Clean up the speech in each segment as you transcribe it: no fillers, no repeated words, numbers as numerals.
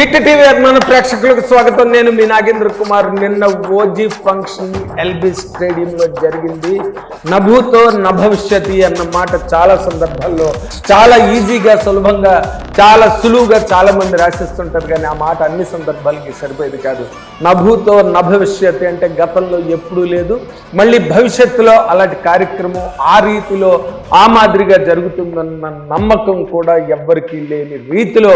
Hit TV అభిమాన ప్రేక్షకులకు స్వాగతం. నేను మీ నాగేంద్ర కుమార్. నిన్న ఓజీ ఫంక్షన్ ఎల్బీ స్టేడియంలో జరిగింది. నభూతో నభవిష్యతి అన్న మాట చాలా సందర్భాల్లో చాలా ఈజీగా సులభంగా చాలా సులువుగా చాలా మంది రాసిస్తుంటారు, కానీ ఆ మాట అన్ని సందర్భాలకి సరిపోయేది కాదు. నభూతో నభవిష్యతి అంటే గతంలో ఎప్పుడూ లేదు, మళ్ళీ భవిష్యత్తులో అలాంటి కార్యక్రమం ఆ రీతిలో ఆ మాదిరిగా జరుగుతుందన్న నమ్మకం కూడా ఎవ్వరికీ లేని రీతిలో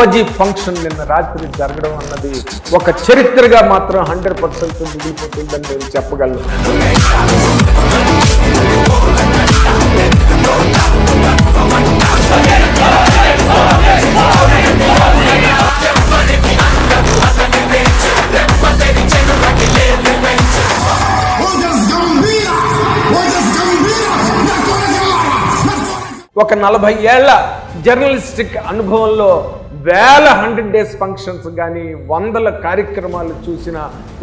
ఓజీ ఫంక్షన్ నిన్న రాత్రి జరగడం అన్నది ఒక చరిత్రగా మాత్రం 100% మిగిలిపోతుందని నేను చెప్పగలను. ఒక 40 ఏళ్ల జర్నలిస్టిక్ అనుభవంలో వేల 100 డేస్ ఫంక్షన్స్ కానీ వందల కార్యక్రమాలు చూసిన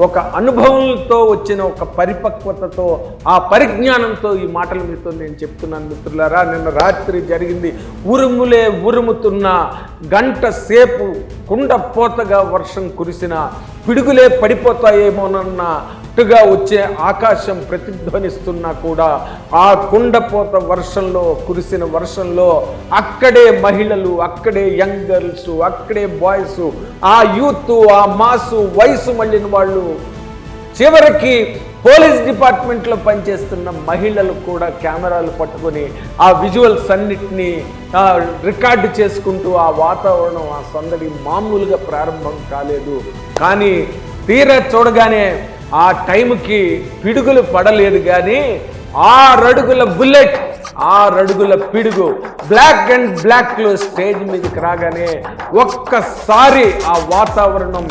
ఒక అనుభవంతో వచ్చిన ఒక పరిపక్వతతో ఆ పరిజ్ఞానంతో ఈ మాటలు మీతో నేను చెప్తున్నాను మిత్రులారా. నిన్న రాత్రి జరిగింది. ఉరుములే ఉరుముతున్న గంట సేపు కుండపోతగా వర్షం కురిసిన పిడుగులే పడిపోతాయేమోనన్నట్టుగా వచ్చే ఆకాశం ప్రతిధ్వనిస్తున్నా కూడా ఆ కుండపోత వర్షంలో కురిసిన వర్షంలో అక్కడే మహిళలు, అక్కడే యంగ్ గర్ల్స్, అక్కడే బాయ్స్, ఆ యూత్, ఆ మాసు వయసు మళ్ళిన వాళ్ళు, చివరికి పోలీస్ డిపార్ట్మెంట్లో పనిచేస్తున్న మహిళలు కూడా కెమెరాలు పట్టుకొని ఆ విజువల్స్ అన్నిటినీ రికార్డు చేసుకుంటూ ఆ వాతావరణం, ఆ సందడి మామూలుగా ప్రారంభం కాలేదు. కానీ తీరా చూడగానే ఆ టైంకి పిడుగులు పడలేదు, కానీ 6 అడుగుల బుల్లెట్, 6 అడుగుల పిడుగు బ్లాక్ అండ్ బ్లాక్లో స్టేజ్ మీదకి రాగానే ఒక్కసారి ఆ వాతావరణం,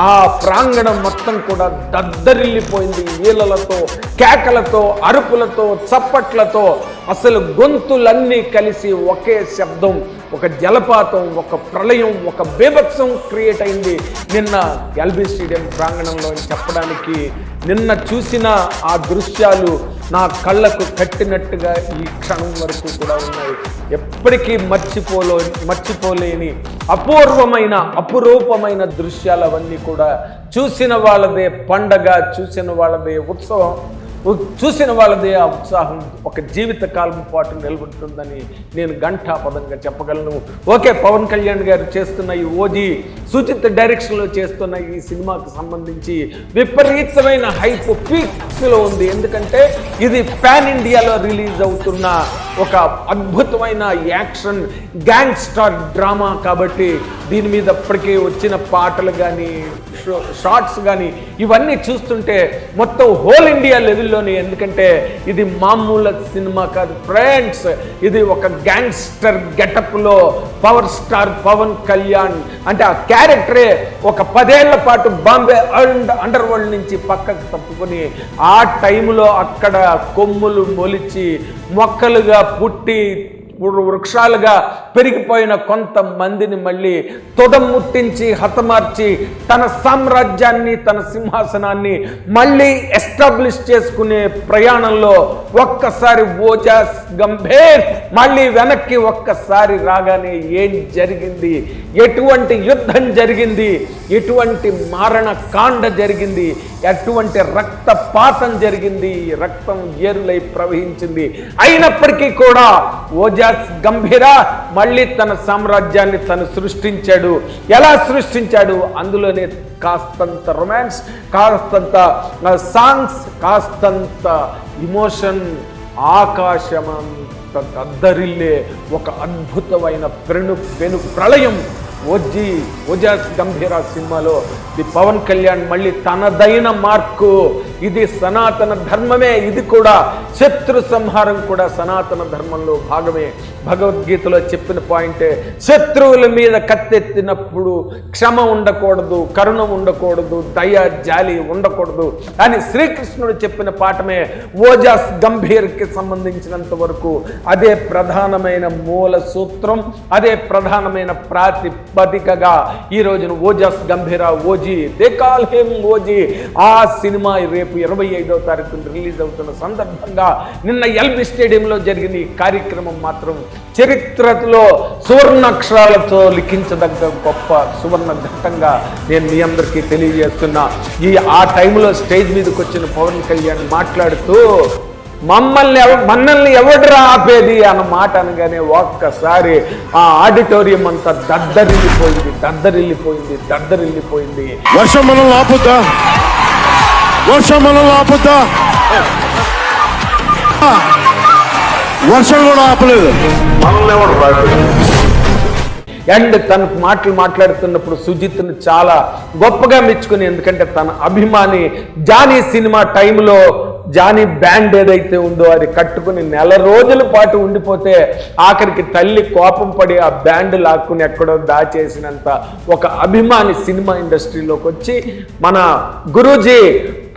ఆ ప్రాంగణం మొత్తం కూడా దద్దరిల్లిపోయింది. ఈలలతో, కేకలతో, అరుపులతో, చప్పట్లతో, అసలు గొంతులన్నీ కలిసి ఒకే శబ్దం, ఒక జలపాతం, ఒక ప్రళయం, ఒక బీభత్సం క్రియేట్ అయింది నిన్న ఎల్బీ స్టేడియం ప్రాంగణంలో అని చెప్పడానికి నిన్న చూసిన ఆ దృశ్యాలు నా కళ్ళకు కట్టినట్టుగా ఈ క్షణం వరకు కూడా ఉన్నాయి. ఎప్పటికీ మర్చిపోలేని అపూర్వమైన అపురూపమైన దృశ్యాలు అవన్నీ కూడా. చూసిన వాళ్ళదే పండగ, చూసిన వాళ్ళదే ఉత్సవం, చూసిన వాళ్ళదే ఆ ఉత్సాహం ఒక జీవితకాలం పాటు నిలబడుతుందని నేను ఘంటాపదంగా చెప్పగలను. ఓకే, పవన్ కళ్యాణ్ గారు చేస్తున్న ఈ ఓజీ, సుజిత్ డైరెక్షన్లో చేస్తున్న ఈ సినిమాకు సంబంధించి విపరీతమైన హైప్ పీక్స్లో ఉంది. ఎందుకంటే ఇది పాన్ ఇండియాలో రిలీజ్ అవుతున్న ఒక అద్భుతమైన యాక్షన్ గ్యాంగ్స్టర్ డ్రామా కాబట్టి దీని మీద ఇప్పటికే వచ్చిన పాటలు కానీ షార్ట్స్ కానీ ఇవన్నీ చూస్తుంటే మొత్తం హోల్ ఇండియా లెవెల్లోనే. ఎందుకంటే ఇది మామూలు సినిమా కాదు ఫ్రెండ్స్, ఇది ఒక గ్యాంగ్స్టర్ గెటప్లో పవర్ స్టార్ పవన్ కళ్యాణ్ అంటే ఆ క్యారెక్టరే ఒక 10 ఏళ్ల పాటు బాంబే అండర్ వరల్డ్ నుంచి పక్కకు తప్పుకొని ఆ టైంలో అక్కడ కొమ్ములు మొలిచి మొక్కలుగా పుట్టి వృక్షాలుగా పెరిగిపోయిన కొంతమందిని మళ్ళీ తొడముట్టించి హతమార్చి తన సామ్రాజ్యాన్ని, తన సింహాసనాన్ని మళ్ళీ ఎస్టాబ్లిష్ చేసుకునే ప్రయాణంలో ఒక్కసారి ఓజాస్ గంభీర్ మళ్ళీ వెనక్కి ఒక్కసారి రాగానే ఏం జరిగింది, ఎటువంటి యుద్ధం జరిగింది, ఎటువంటి మారణ కాండ జరిగింది, ఎటువంటి రక్తపాతం జరిగింది, రక్తం ఏరులై ప్రవహించింది. అయినప్పటికీ కూడా ఓజాస్ గంభీర మళ్ళీ తన సామ్రాజ్యాన్ని తను సృష్టించాడు. ఎలా సృష్టించాడు? అందులోనే కాస్తంత రొమాన్స్, కాస్తంత సాంగ్స్, కాస్తంత ఇమోషన్, ఆకాశమంత దద్దరిల్లే ఒక అద్భుతమైన పెను ప్రళయం ఓజాస్ గంభీర సినిమాలో ది పవన్ కళ్యాణ్ మళ్ళీ తనదైన మార్కు. ఇది సనాతన ధర్మమే, ఇది కూడా శత్రు సంహారం కూడా సనాతన ధర్మంలో భాగమే. భగవద్గీతలో చెప్పిన పాయింటే, శత్రువుల మీద కత్తెత్తినప్పుడు క్షమ ఉండకూడదు, కరుణ ఉండకూడదు, దయ జాలి ఉండకూడదు అని శ్రీకృష్ణుడు చెప్పిన పాఠమే ఓజాస్ గంభీర్కి సంబంధించినంత వరకు. అదే ప్రధానమైన మూల సూత్రం, అదే ప్రధానమైన ప్రాతిపదికగా ఈ రోజున ఓజాస్ గంభీర OG, they call him OG, ఆ సినిమా రేపు రేపు 25వ తారీఖున రిలీజ్ అవుతున్న సందర్భంగా నిన్న ఎల్బీ స్టేడియంలో జరిగిన ఈ కార్యక్రమం మాత్రం చరిత్రలో సువర్ణాక్షరాలతో లిఖించదగ్గ గొప్ప సువర్ణ ఘట్టంగా నేను మీ అందరికీ తెలియజేస్తున్నా. ఆ టైంలో స్టేజ్ మీదకి వచ్చిన పవన్ కళ్యాణ్ మాట్లాడుతూ మనల్ని ఎవడరా ఆపేది అన్న మాట అనగానే ఒక్కసారి ఆ ఆడిటోరియం అంతా దద్దరిల్లిపోయింది. వర్షం మనల్ని ఆపుద్దా? వర్షం కూడా ఆపలేదు. మనల్ని ఎవడు రాదు. అండ్ తన మాట్లాడుతున్నప్పుడు సుజిత్ను చాలా గొప్పగా మెచ్చుకుని, ఎందుకంటే తన అభిమాని జానీ సినిమా టైంలో జానీ బ్యాండ్ ఏదైతే ఉందో అది కట్టుకుని 4 రోజుల పాటు ఉండిపోతే ఆఖరికి తల్లి కోపం పడి ఆ బ్యాండ్ లాక్కుని ఎక్కడో దాచేసినంత ఒక అభిమాని సినిమా ఇండస్ట్రీలోకి వచ్చి మన గురూజీ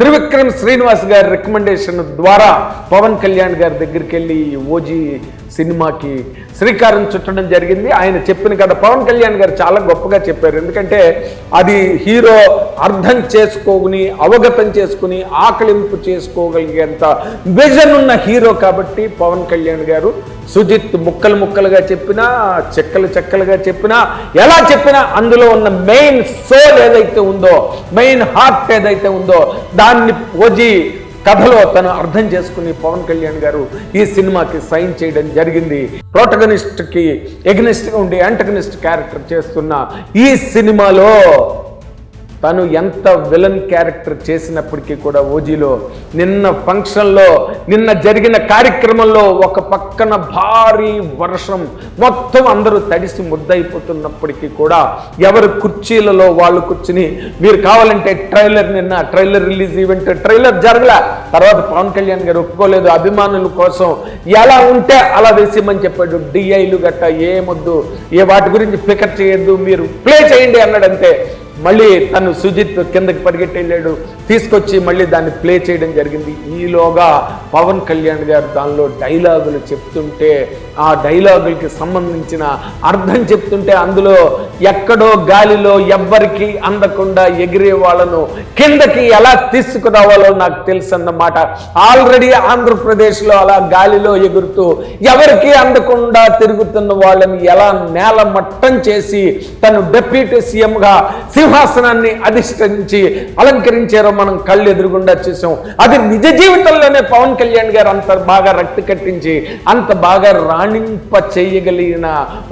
త్రివిక్రమ్ శ్రీనివాస్ గారి రికమెండేషన్ ద్వారా పవన్ కళ్యాణ్ గారి దగ్గరికి వెళ్ళి ఓజీ సినిమాకి శ్రీకారం చుట్టడం జరిగింది. ఆయన చెప్పిన కథ పవన్ కళ్యాణ్ గారు చాలా గొప్పగా చెప్పారు. ఎందుకంటే అది హీరో అర్థం చేసుకొని అవగతం చేసుకుని ఆకలింపు చేసుకోగలిగేంత విజన్ ఉన్న హీరో కాబట్టి పవన్ కళ్యాణ్ గారు సుజిత్ ముక్కలుగా చెప్పినా చెక్కలుగా చెప్పినా ఎలా చెప్పినా అందులో ఉన్న మెయిన్ సోల్ ఏదైతే ఉందో, మెయిన్ హార్ట్ ఏదైతే ఉందో దాన్ని ఓజీ కథలో తను అర్థం చేసుకుని పవన్ కళ్యాణ్ గారు ఈ సినిమాకి సైన్ చేయడం జరిగింది. ప్రోటగనిస్ట్ కి ఎగ్నిస్ట్ గా ఉండి యాంటగనిస్ట్ క్యారెక్టర్ చేస్తున్న ఈ సినిమాలో తను ఎంత విలన్ క్యారెక్టర్ చేసినప్పటికీ కూడా ఓజీలో నిన్న జరిగిన కార్యక్రమంలో ఒక పక్కన భారీ వర్షం, మొత్తం అందరూ తడిసి ముద్దయిపోతున్నప్పటికీ కూడా ఎవరు కుర్చీలలో వాళ్ళు కూర్చుని మీరు కావాలంటే ట్రైలర్ రిలీజ్ ఈవెంట్ ట్రైలర్ జరగలా, తర్వాత పవన్ కళ్యాణ్ గారు ఒప్పుకోలేదు, అభిమానుల కోసం ఎలా ఉంటే అలా వేసేమని చెప్పాడు. డిఐలు గట్ట ఏమొద్దు, వాటి గురించి పికప్ చేయొద్దు, మీరు ప్లే చేయండి అన్నాడంతే. మళ్ళీ తను సుజిత్ కిందకి పరిగెట్టి వెళ్ళాడు, తీసుకొచ్చి మళ్ళీ దాన్ని ప్లే చేయడం జరిగింది. ఈలోగా పవన్ కళ్యాణ్ గారు దానిలో డైలాగులు చెప్తుంటే ఆ డైలాగులకి సంబంధించిన అర్థం చెప్తుంటే అందులో ఎక్కడో గాలిలో ఎవ్వరికి అందకుండా ఎగిరే వాళ్ళను కిందకి ఎలా తీసుకురావాలో నాకు తెలుసు అన్నమాట. ఆల్రెడీ ఆంధ్రప్రదేశ్లో అలా గాలిలో ఎగురుతూ ఎవరికి అందకుండా తిరుగుతున్న వాళ్ళని ఎలా నేల మట్టం చేసి తను డిప్యూటీ సీఎంగా సింహాసనాన్ని అధిష్ఠించి అలంకరించారో మనం కళ్ళు ఎదురుగుండా చూసాం. అది నిజ జీవితంలోనే పవన్ కళ్యాణ్ గారు అంత బాగా రక్తి కట్టించి అంత బాగా రాణింప చేయగలిగిన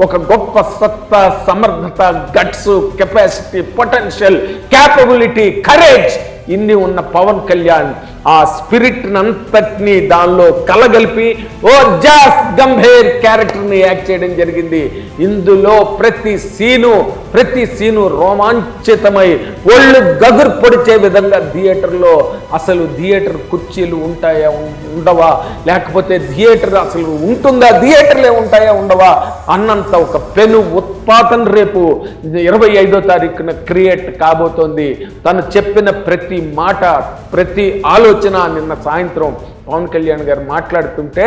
ఒక గొప్ప సత్తా, సమర్థత, guts, capacity, potential, capability, courage ఇన్ని ఉన్న పవన్ కళ్యాణ్ ఆ స్పిరిట్ అంతటినీ దానిలో కలగలిపి ఓ జాస్ గంభీర్ క్యారెక్టర్ని యాక్ట్ చేయడం జరిగింది. ఇందులో ప్రతి సీను రోమాంచితమై ఒళ్ళు గగురు పొడిచే విధంగా థియేటర్ కుర్చీలు ఉంటాయా ఉండవా, లేకపోతే థియేటర్ అసలు ఉంటుందా, థియేటర్లే ఉంటాయా ఉండవా అన్నంత ఒక పెను ఉత్పాతం రేపు 25వ తారీఖున క్రియేట్ కాబోతోంది. తను చెప్పిన ప్రతి మాట, ప్రతి ఆలోచన నిన్న సాయంత్రం పవన్ కళ్యాణ్ గారు మాట్లాడుతుంటే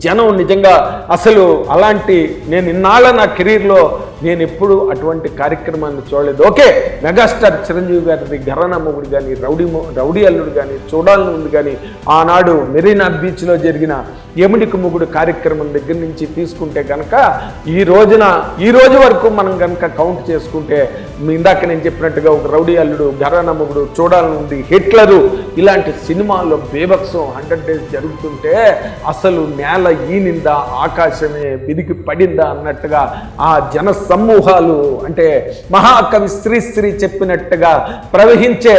జనం నిజంగా అసలు అలాంటి నేను ఇన్నాళ్ళ నా కెరీర్లో నేను ఎప్పుడు అటువంటి కార్యక్రమాన్ని చూడలేదు. ఓకే, మెగాస్టార్ చిరంజీవి గారిది ఘరానా మొగుడు కానీ, రౌడీ అల్లుడు కానీ, చూడాలని ఉంది కానీ, ఆనాడు మెరీనా బీచ్లో జరిగిన ఎముడికి మొగుడు కార్యక్రమం దగ్గర నుంచి తీసుకుంటే కనుక ఈ రోజు వరకు మనం కనుక కౌంట్ చేసుకుంటే ఇందాక నేను చెప్పినట్టుగా ఒక రౌడీ అల్లుడు, ఘరానా మొగుడు, చూడాలని ఉంది, హిట్లరు ఇలాంటి సినిమాల్లో బేభత్సం 100 days జరుగుతుంటే అసలు నేల ఈనిందా, ఆకాశమే విదికి పడిందా అన్నట్టుగా ఆ జన సమూహాలు, అంటే మహాకవి శ్రీశ్రీ చెప్పినట్టుగా ప్రవహించే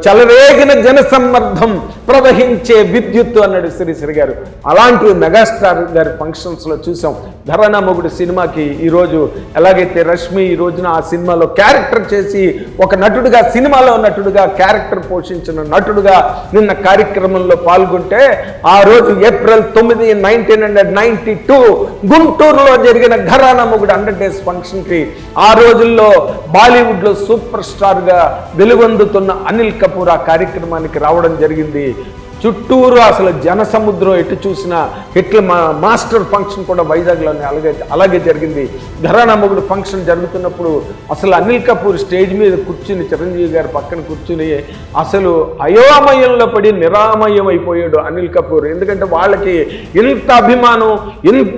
చలరేగిన జనసమ్మర్ధం ప్రవహించే విద్యుత్తు అన్నాడు శ్రీశ్రీ గారు. అలాంటి మెగాస్టార్ గారి ఫంక్షన్స్ లో చూసాం. ఘరానా మొగుడు సినిమాకి ఈరోజు ఎలాగైతే రష్మి ఈ రోజున ఆ సినిమాలో క్యారెక్టర్ చేసి ఒక నటుడుగా, సినిమాలో నటుడుగా క్యారెక్టర్ పోషించిన నటుడుగా నిన్న కార్యక్రమంలో పాల్గొంటే ఆ రోజు ఏప్రిల్ 9, 1992 గుంటూరులో జరిగిన ఘరానా మొగుడు 100 days ఫంక్షన్ కి ఆ రోజుల్లో బాలీవుడ్ లో సూపర్ స్టార్ గా వెలుగొందుతున్న అనిల్ కపూర్ ఆ కార్యక్రమానికి రావడం జరిగింది. చుట్టూరు అసలు జన సముద్రం ఎటు చూసినా ఇట్లా మాస్టర్ ఫంక్షన్ కూడా వైజాగ్లోనే అలాగే జరిగింది. ఘరానా మొగుడు ఫంక్షన్ జరుగుతున్నప్పుడు అసలు అనిల్ కపూర్ స్టేజ్ మీద కూర్చుని చిరంజీవి గారి పక్కన కూర్చుని అసలు అయోమయంలో పడి నిరామయం అయిపోయాడు అనిల్ కపూర్. ఎందుకంటే వాళ్ళకి ఇంత అభిమానం,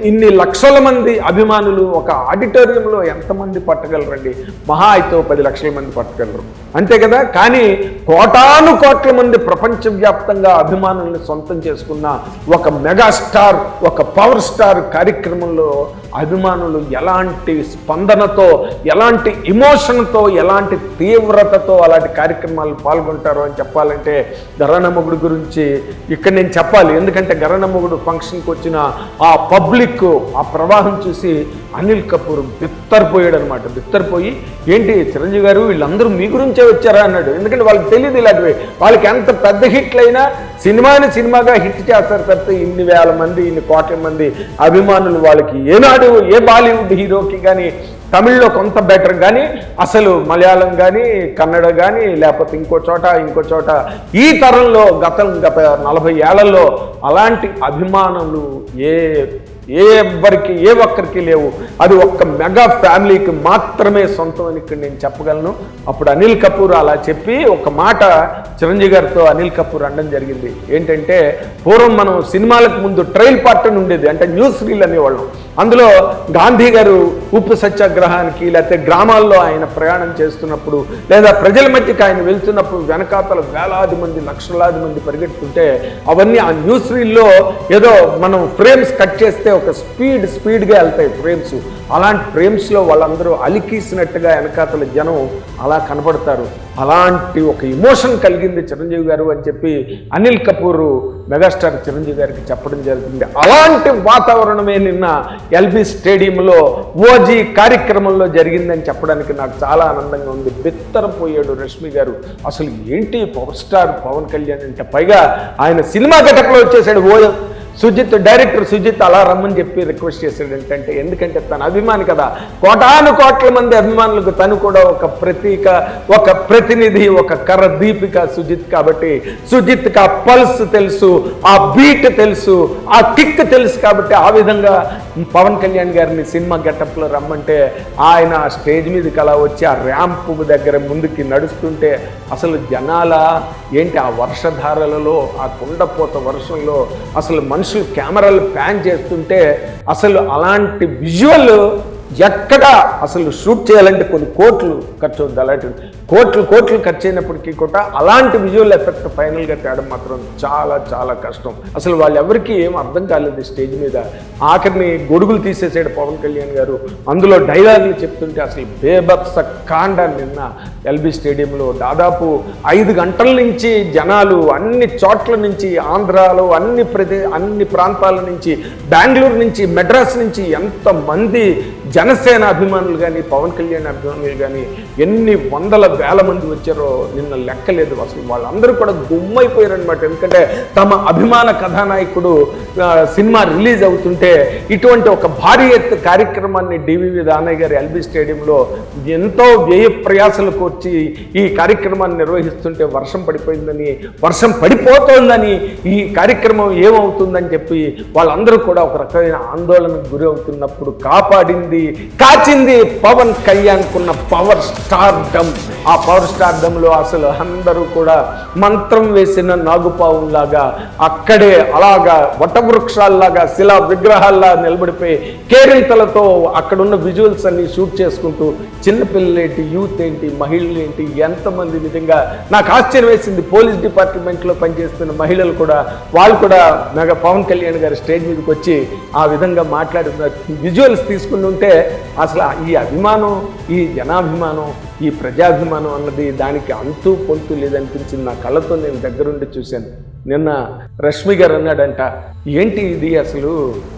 ఇన్ని లక్షల మంది అభిమానులు ఒక ఆడిటోరియంలో ఎంతమంది పట్టగలరండి? మహా అయితే 10 లక్షల మంది పట్టగలరు, అంతే కదా. కానీ కోటాను కోట్ల మంది ప్రపంచవ్యాప్తంగా అభిమానుల్ని సొంతం చేసుకున్న ఒక మెగాస్టార్, ఒక పవర్ స్టార్ కార్యక్రమంలో అభిమానులు ఎలాంటి స్పందనతో, ఎలాంటి ఇమోషన్తో, ఎలాంటి తీవ్రతతో అలాంటి కార్యక్రమాలు పాల్గొంటారో అని చెప్పాలంటే ఘరానా మొగుడు గురించి ఇక్కడ నేను చెప్పాలి. ఎందుకంటే ఘరానా మొగుడు ఫంక్షన్కి వచ్చిన ఆ పబ్లిక్ ఆ ప్రవాహం చూసి అనిల్ కపూర్ బిత్తరపోయాడు అనమాట. బిత్తరపోయి ఏంటి చిరంజీవి గారు వీళ్ళందరూ మీ గురించే వచ్చారా అన్నాడు. ఎందుకంటే వాళ్ళకి తెలియదు ఇలాంటివి. వాళ్ళకి ఎంత పెద్ద హిట్లైనా సినిమాని సినిమాగా హిట్ చేస్తారు తప్పితే ఇన్ని వేల మంది, ఇన్ని కోట్ల మంది అభిమానులు వాళ్ళకి ఏనాడు ఏ బాలీవుడ్ హీరోకి కానీ తమిళ్లో కొంత బెటర్ కానీ అసలు మలయాళం కానీ కన్నడ కానీ లేకపోతే ఇంకో చోట ఈ తరంలో గత 40 ఏళ్లలో అలాంటి అభిమానులు ఏ ఒక్కరికి లేవు. అది ఒక్క మెగా ఫ్యామిలీకి మాత్రమే సొంతం అని ఇక్కడ నేను చెప్పగలను. అప్పుడు అనిల్ కపూర్ అలా చెప్పి ఒక మాట చిరంజీవి గారితో అనిల్ కపూర్ అనడం జరిగింది. ఏంటంటే పూర్వం మనం సినిమాలకు ముందు ట్రైల్ పార్ట్ అని ఉండేది, అంటే న్యూస్ రీల్ అనేవాళ్ళం. అందులో గాంధీ గారు ఉప్పు సత్యాగ్రహానికి లేకపోతే గ్రామాల్లో ఆయన ప్రయాణం చేస్తున్నప్పుడు లేదా ప్రజల మధ్యకి ఆయన వెళ్తున్నప్పుడు వెనకాతల వేలాది మంది, లక్షలాది మంది పరిగెత్తుంటే అవన్నీ ఆ న్యూస్ రీల్లో ఏదో మనం ఫ్రేమ్స్ కట్ చేస్తే ఒక స్పీడ్గా వెళ్తాయి ఫ్రేమ్స్. అలాంటి ఫ్రేమ్స్లో వాళ్ళందరూ అలికీసినట్టుగా వెనకాతల జనం అలా కనబడతారు. అలాంటి ఒక ఇమోషన్ కలిగింది చిరంజీవి గారు అని చెప్పి అనిల్ కపూర్ మెగాస్టార్ చిరంజీవి గారికి చెప్పడం జరుగుతుంది. అలాంటి వాతావరణమే నిన్న ఎల్బీ స్టేడియంలో ఓజీ కార్యక్రమంలో జరిగిందని చెప్పడానికి నాకు చాలా ఆనందంగా ఉంది. బిత్తరపోయాడు రష్మి గారు. అసలు ఏంటి పవర్ స్టార్ పవన్ కళ్యాణ్ అంటే, పైగా ఆయన సినిమా గెటప్లో వచ్చేసాడు. డైరెక్టర్ సుజిత్ అలా రమ్మని చెప్పి రిక్వెస్ట్ చేశాడు. ఏంటంటే ఎందుకంటే తన అభిమాని కదా, కోటాను కోట్ల మంది అభిమానులకు తను కూడా ఒక ప్రతీక, ఒక ప్రతినిధి, ఒక కర దీపిక సుజిత్. కాబట్టి సుజిత్కి ఆ పల్స్ తెలుసు, ఆ బీట్ తెలుసు, ఆ కిక్ తెలుసు. కాబట్టి ఆ విధంగా పవన్ కళ్యాణ్ గారిని సినిమా గెటప్లో రమ్మంటే ఆయన స్టేజ్ మీదకి అలా వచ్చి ఆ ర్యాంప్ దగ్గర ముందుకి నడుస్తుంటే అసలు జనాల ఏంటి ఆ వర్షధారలలో, ఆ కుండపోత వర్షంలో అసలు మనుషులు కెమెరాలు ప్యాన్ చేస్తుంటే అసలు అలాంటి విజువల్ ఎక్కడ అసలు షూట్ చేయాలంటే కొన్ని కోట్లు ఖర్చు అవుతుంది. అలాంటి కోట్లు ఖర్చు అయినప్పటికీ కూడా అలాంటి విజువల్ ఎఫెక్ట్ ఫైనల్గా తేడం మాత్రం చాలా చాలా కష్టం. అసలు వాళ్ళెవరికీ ఏం అర్థం కాలేదు స్టేజ్ మీద. ఆఖరిని గొడుగులు తీసేసాడు పవన్ కళ్యాణ్ గారు. అందులో డైలాగులు చెప్తుంటే అసలు బేభత్స కాండ నిన్న ఎల్బీ స్టేడియంలో దాదాపు 5 గంటల నుంచి జనాలు అన్ని చోట్ల నుంచి, ఆంధ్రాలో అన్ని ప్రాంతాల నుంచి, బెంగళూరు నుంచి, మెడ్రాస్ నుంచి ఎంతమంది జనసేన అభిమానులు కానీ పవన్ కళ్యాణ్ అభిమానులు కానీ ఎన్ని వందల వేల మంది వచ్చారో నిన్న లెక్కలేదు. అసలు వాళ్ళందరూ కూడా గుమ్మైపోయారనమాట. ఎందుకంటే తమ అభిమాన కథానాయకుడు సినిమా రిలీజ్ అవుతుంటే ఇటువంటి ఒక భారీ ఎత్తు కార్యక్రమాన్ని డివివి దానయ్య గారి ఎల్బీ స్టేడియంలో ఎంతో వ్యయ ప్రయాసలు కోర్చి ఈ కార్యక్రమాన్ని నిర్వహిస్తుంటే వర్షం పడిపోతోందని, ఈ కార్యక్రమం ఏమవుతుందని చెప్పి వాళ్ళందరూ కూడా ఒక రకమైన ఆందోళనకు గురి అవుతున్నప్పుడు కాచింది పవన్ కళ్యాణ్కున్న పవర్ స్టార్డమ్. ఆ పవర్ స్టార్డమ్లో అసలు అందరూ కూడా మంత్రం వేసిన నాగుపావులాగా అక్కడే అలాగా వటవృక్షాల్లాగా శిలా విగ్రహాల్లా నిలబడిపోయి కేరింతలతో అక్కడున్న విజువల్స్ అన్ని షూట్ చేసుకుంటూ చిన్నపిల్లలేంటి, యూత్ ఏంటి, మహిళలు ఏంటి, ఎంతమంది నిజంగా నాకు ఆశ్చర్యం వేసింది. పోలీస్ డిపార్ట్మెంట్లో పనిచేస్తున్న మహిళలు కూడా వాళ్ళు కూడా మెగా పవన్ కళ్యాణ్ గారి స్టేజ్ మీదకి వచ్చి ఆ విధంగా మాట్లాడుతున్న విజువల్స్ తీసుకుని ఉంటే అసలు ఈ అభిమానం, ఈ జనాభిమానం, ఈ ప్రజాభిమానం అన్నది దానికి అంతూ పొంతు లేదనిపించింది. నా కళ్ళతో నేను దగ్గరుండి చూశాను. నిన్న రష్మి గారు అన్నాడంట, ఏంటి ఇది అసలు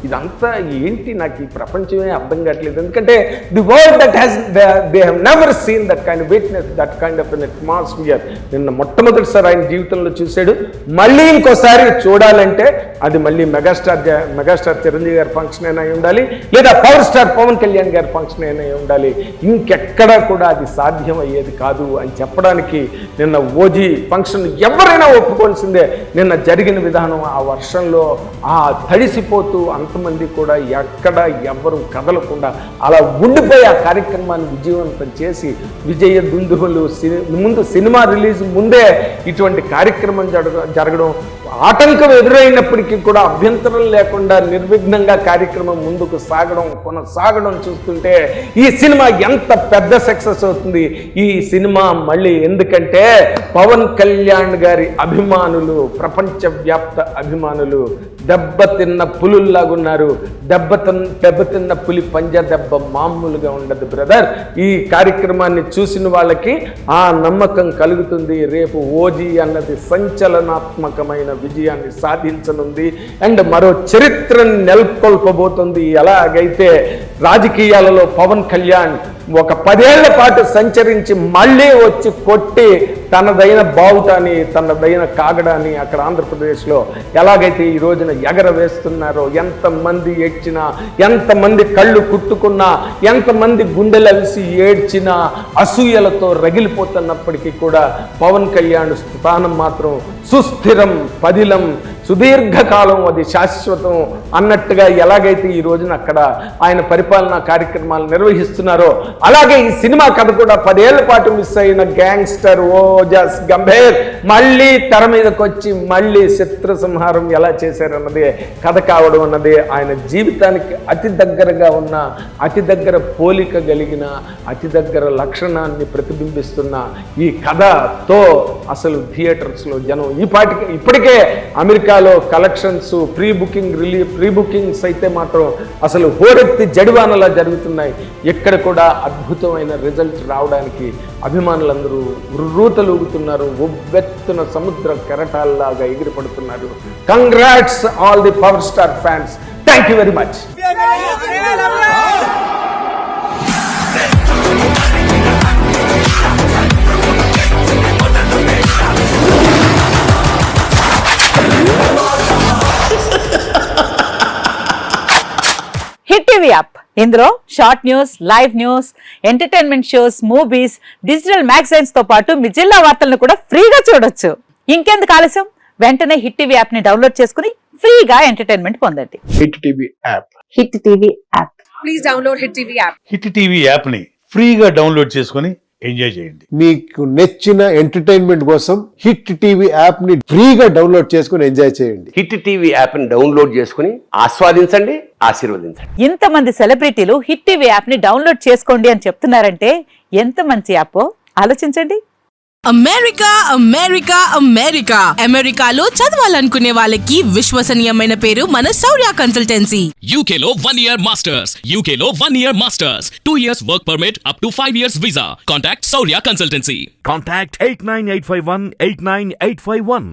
ఇదంతా ఏంటి, నాకు ఈ ప్రపంచమే అర్థం కావట్లేదు, ఎందుకంటే the world that has they have never seen that kind witness that kind of an atmosphere. నిన్న మొట్టమొదటిసారి ఆయన జీవితంలో చూశాడు, మళ్ళీ ఇంకోసారి చూడాలంటే అది మళ్ళీ మెగాస్టార్ చిరంజీవి గారి ఫంక్షన్ అయినా ఉండాలి, లేదా పవర్ స్టార్ పవన్ కళ్యాణ్ గారి ఫంక్షన్ అయినా ఉండాలి, ఇంకెక్కడా కూడా అది సాధ్యం అయ్యేది కాదు అని చెప్పడానికి నిన్న ఓజీ ఫంక్షన్ ఎవరైనా ఒప్పుకోవాల్సిందే. నిన్న జరిగిన విధానం, ఆ వర్షంలో ఆ తడిసిపోతూ అంతమంది కూడా ఎక్కడ ఎవ్వరు కదలకుండా అలా ఉండిపోయి ఆ కార్యక్రమాన్ని విజయవంతం చేసి విజయ దుందువులు ముందు సినిమా రిలీజ్ ముందే ఇటువంటి కార్యక్రమం జరగడం, ఆటంకం ఎదురైనప్పటికీ కూడా అభ్యంతరం లేకుండా నిర్విఘ్నంగా కార్యక్రమం ముందుకు కొనసాగడం చూస్తుంటే ఈ సినిమా ఎంత పెద్ద సక్సెస్ అవుతుంది. ఈ సినిమా మళ్ళీ ఎందుకంటే పవన్ కళ్యాణ్ గారి అభిమానులు, ప్రపంచవ్యాప్త అభిమానులు దెబ్బతిన్న పులుల్లాగున్నారు. దెబ్బతిన్న పులి పంజా దెబ్బ మామూలుగా ఉండదు బ్రదర్. ఈ కార్యక్రమాన్ని చూసిన వాళ్ళకి ఆ నమ్మకం కలుగుతుంది. రేపు ఓజీ అన్నది సంచలనాత్మకమైన విజయాన్ని సాధించనుంది అండ్ మరో చరిత్రను నెలకొల్పబోతుంది. ఎలాగైతే రాజకీయాలలో పవన్ కళ్యాణ్ ఒక 10 ఏళ్ల పాటు సంచరించి మళ్ళీ వచ్చి కొట్టి తనదైన బావుటాన్ని, తనదైన కాగడాన్ని అక్కడ ఆంధ్రప్రదేశ్లో ఎలాగైతే ఈ రోజున ఎగరవేస్తున్నారో, ఎంతమంది ఏడ్చినా, ఎంతమంది కళ్ళు కుట్టుకున్నా, ఎంతమంది గుండెలు అలిసి ఏడ్చినా, అసూయలతో రగిలిపోతున్నప్పటికీ కూడా పవన్ కళ్యాణ్ స్థానం మాత్రం సుస్థిరం, పదిలం, సుదీర్ఘకాలం, అది శాశ్వతం అన్నట్టుగా ఎలాగైతే ఈ రోజున అక్కడ ఆయన పరిపాలనా కార్యక్రమాలు నిర్వహిస్తున్నారో అలాగే ఈ సినిమా కథ కూడా 10 ఏళ్ల పాటు మిస్ అయిన గ్యాంగ్స్టర్ ఓజస్ గంభీర్ మళ్ళీ తెర మీదకి వచ్చి మళ్ళీ శత్రు సంహారం ఎలా చేశారన్నది కథ కావడం అన్నది ఆయన జీవితానికి అతి దగ్గరగా ఉన్న, అతి దగ్గర పోలిక కలిగిన, అతి దగ్గర లక్షణాన్ని ప్రతిబింబిస్తున్న ఈ కథతో అసలు థియేటర్స్లో జనం ఇప్పటికే అమెరికాలో కలెక్షన్స్, ప్రీ బుకింగ్స్ అయితే మాత్రం అసలు హోరెత్తి జడివానలా జరుగుతున్నాయి. ఎక్కడ కూడా అద్భుతమైన రిజల్ట్ రావడానికి అభిమానులందరూ ఉర్రూతలూగుతున్నారు, ఉవ్వెత్తున సముద్ర కెరటాల్లాగా ఎగిరిపడుతున్నారు. Congrats all the power star fans. Thank you very much. Hit TV app, ఇందులో short news, live news, entertainment shows, movies, digital magazines తో పాటు మీ జిల్లా వార్తలను కూడా ఫ్రీగా చూడొచ్చు. ఇంకెందుకు ఆలస్యం, వెంటనే హిట్ టీవీ యాప్ ని డౌన్లోడ్ చేసుకుని ఫ్రీగా ఎంటర్టైన్మెంట్ పొందండి. Hit TV app. Hit TV app. Please download hit TV app. Hit TV app ని ఫ్రీగా డౌన్లోడ్ చేసుకుని ఎంజాయ్ చేయండి. మీకు నచ్చిన ఎంటర్టైన్మెంట్ కోసం హిట్ టీవీ యాప్ ని ఫ్రీగా డౌన్లోడ్ చేసుకుని ఎంజాయ్ చేయండి. హిట్ టీవీ యాప్ ని డౌన్లోడ్ చేసుకుని ఆస్వాదించండి, ఆశీర్వదించండి. ఇంతమంది సెలబ్రిటీలు హిట్ టీవీ యాప్ ని డౌన్లోడ్ చేసుకోండి అని చెప్తున్నారంటే ఎంత మంచి యాప్ ఆలోచించండి. అమెరికా అమెరికా అమెరికా అమెరికాలో చదవాలనుకునే వాళ్ళకి విశ్వసనీయమైన పేరు మన శౌర్య కన్సల్టెన్సీ. UK లో 1 year masters, UK లో 1 year masters, 2 years work permit up to 5 years visa. Contact Saurya Consultancy. Contact 89851 89851.